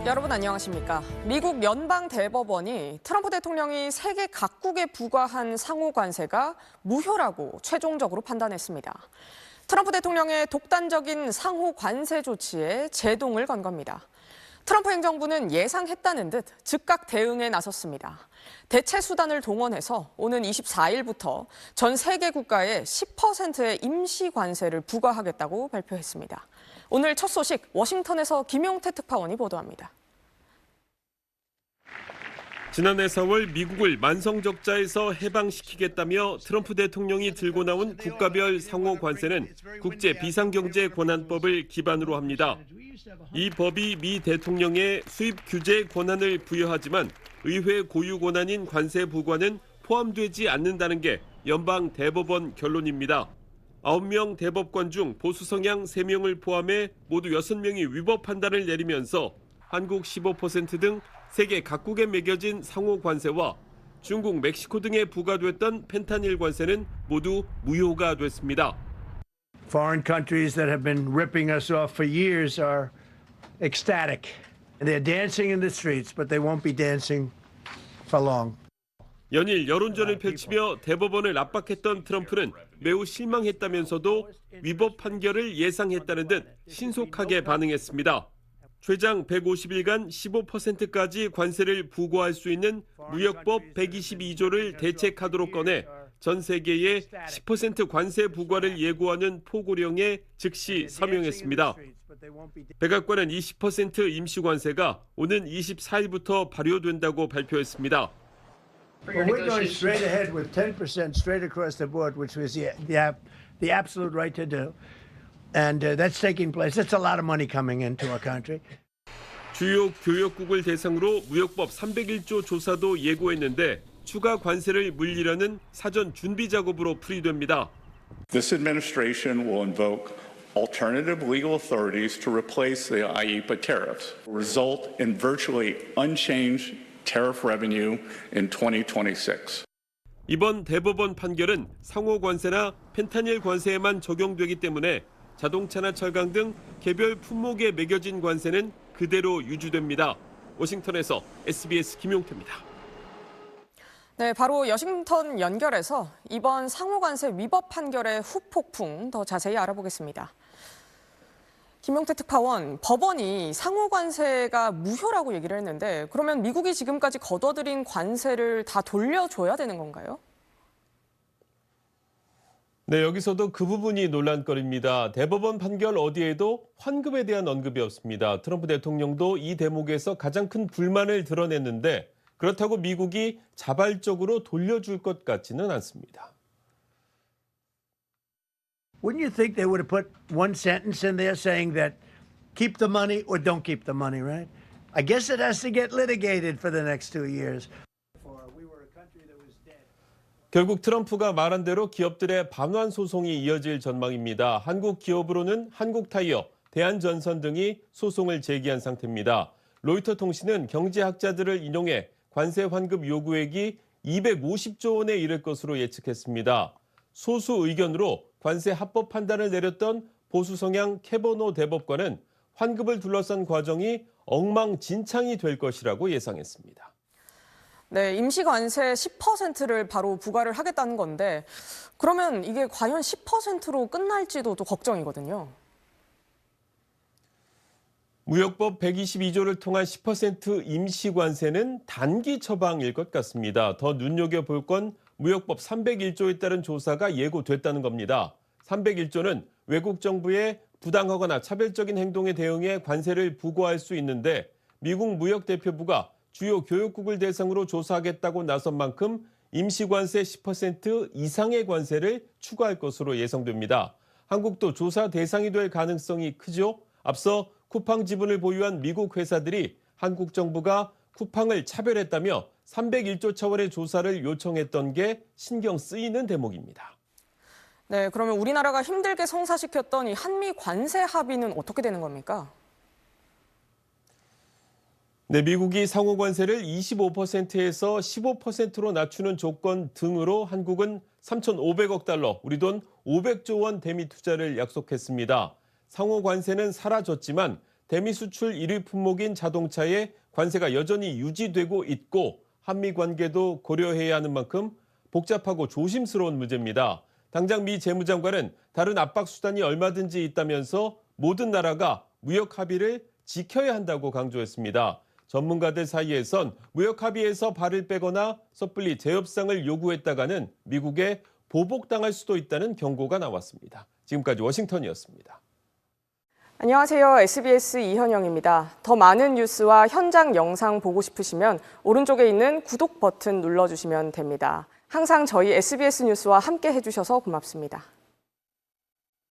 여러분 안녕하십니까? 미국 연방 대법원이 트럼프 대통령이 세계 각국에 부과한 상호 관세가 무효라고 최종적으로 판단했습니다. 트럼프 대통령의 독단적인 상호 관세 조치에 제동을 건 겁니다. 트럼프 행정부는 예상했다는 듯 즉각 대응에 나섰습니다. 대체 수단을 동원해서 오는 24일부터 전 세계 국가에 10%의 임시 관세를 부과하겠다고 발표했습니다. 오늘 첫 소식 워싱턴에서 김용태 특파원이 보도합니다. 지난해 4월 미국을 만성적자에서 해방시키겠다며 트럼프 대통령이 들고 나온 국가별 상호 관세는 국제 비상경제권한법을 기반으로 합니다. 이 법이 미 대통령의 수입 규제 권한을 부여하지만 의회 고유 권한인 관세 부과는 포함되지 않는다는 게 연방 대법원 결론입니다. 9명 대법관 중 보수 성향 3명을 포함해 모두 6명이 위법 판단을 내리면서 한국 15% 등 세계 각국에 매겨진 상호 관세와 중국, 멕시코 등에 부과됐던 펜타닐 관세는 모두 무효가 됐습니다. Foreign countries that have been ripping us off for years are ecstatic. They're dancing in the streets, but they won't be dancing for long. 연일 여론전을 펼치며 대법원을 압박했던 트럼프는 매우 실망했다면서도 위법 판결을 예상했다는 듯 신속하게 반응했습니다. 최장 150일간 15%까지 관세를 부과할 수 있는 무역법 122조를 대책하도록 꺼내 전 세계에 10% 관세 부과를 예고하는 포고령에 즉시 서명했습니다. 백악관은 20% 임시관세가 오는 24일부터 발효된다고 발표했습니다. Well, we're going straight ahead with 10% straight across the board, which was the absolute right to do. And that's taking place. It's a lot of money coming into our country. 주요 교역국을 대상으로 무역법 301조 조사도 예고했는데 추가 관세를 물리려는 사전 준비 작업으로 풀이됩니다. This administration will invoke alternative legal authorities to replace the IEEPA tariffs, result in virtually unchanged tariff revenue in 2026. 이번 대법원 판결은 상호 관세나 펜타닐 관세에만 적용되기 때문에 자동차나 철강 등 개별 품목에 매겨진 관세는 그대로 유지됩니다. 워싱턴에서 SBS 김용태입니다. 네, 바로 워싱턴 연결해서 이번 상호 관세 위법 판결의 후폭풍 더 자세히 알아보겠습니다. 김용태 특파원, 법원이 상호 관세가 무효라고 얘기를 했는데 그러면 미국이 지금까지 거둬들인 관세를 다 돌려줘야 되는 건가요? 네, 여기서도 그 부분이 논란거리입니다. 대법원 판결 어디에도 환급에 대한 언급이 없습니다. 트럼프 대통령도 이 대목에서 가장 큰 불만을 드러냈는데 그렇다고 미국이 자발적으로 돌려줄 것 같지는 않습니다. Wouldn't you think they would have put one sentence in there saying that keep the money or don't keep the money, right? I guess it has to get litigated for the next 2 years. 결국 트럼프가 말한 대로 기업들의 반환 소송이 이어질 전망입니다. 한국 기업으로는 한국타이어, 대한전선 등이 소송을 제기한 상태입니다. 로이터 통신은 경제학자들을 인용해 관세 환급 요구액이 250조 원에 이를 것으로 예측했습니다. 소수 의견으로 관세 합법 판단을 내렸던 보수 성향 캐버노 대법관은 환급을 둘러싼 과정이 엉망진창이 될 것이라고 예상했습니다. 네, 임시관세 10%를 바로 부과를 하겠다는 건데 그러면 이게 과연 10%로 끝날지도 또 걱정이거든요. 무역법 122조를 통한 10% 임시관세는 단기 처방일 것 같습니다. 더 눈여겨볼 건 무역법 301조에 따른 조사가 예고됐다는 겁니다. 301조는 외국 정부의 부당하거나 차별적인 행동에 대응해 관세를 부과할 수 있는데 미국 무역대표부가 주요 교역국을 대상으로 조사하겠다고 나선 만큼 임시관세 10% 이상의 관세를 추가할 것으로 예상됩니다. 한국도 조사 대상이 될 가능성이 크죠. 앞서 쿠팡 지분을 보유한 미국 회사들이 한국 정부가 쿠팡을 차별했다며 301조 차원의 조사를 요청했던 게 신경 쓰이는 대목입니다. 네, 그러면 우리나라가 힘들게 성사시켰던 이 한미 관세 합의는 어떻게 되는 겁니까? 네, 미국이 상호 관세를 25%에서 15%로 낮추는 조건 등으로 한국은 3,500억 달러, 우리 돈 500조 원 대미 투자를 약속했습니다. 상호 관세는 사라졌지만 대미 수출 1위 품목인 자동차에 관세가 여전히 유지되고 있고 한미 관계도 고려해야 하는 만큼 복잡하고 조심스러운 문제입니다. 당장 미 재무장관은 다른 압박 수단이 얼마든지 있다면서 모든 나라가 무역 합의를 지켜야 한다고 강조했습니다. 전문가들 사이에선 무역 합의에서 발을 빼거나 섣불리 재협상을 요구했다가는 미국에 보복당할 수도 있다는 경고가 나왔습니다. 지금까지 워싱턴이었습니다. 안녕하세요. SBS 이현영입니다. 더 많은 뉴스와 현장 영상 보고 싶으시면 오른쪽에 있는 구독 버튼 눌러주시면 됩니다. 항상 저희 SBS 뉴스와 함께 해주셔서 고맙습니다.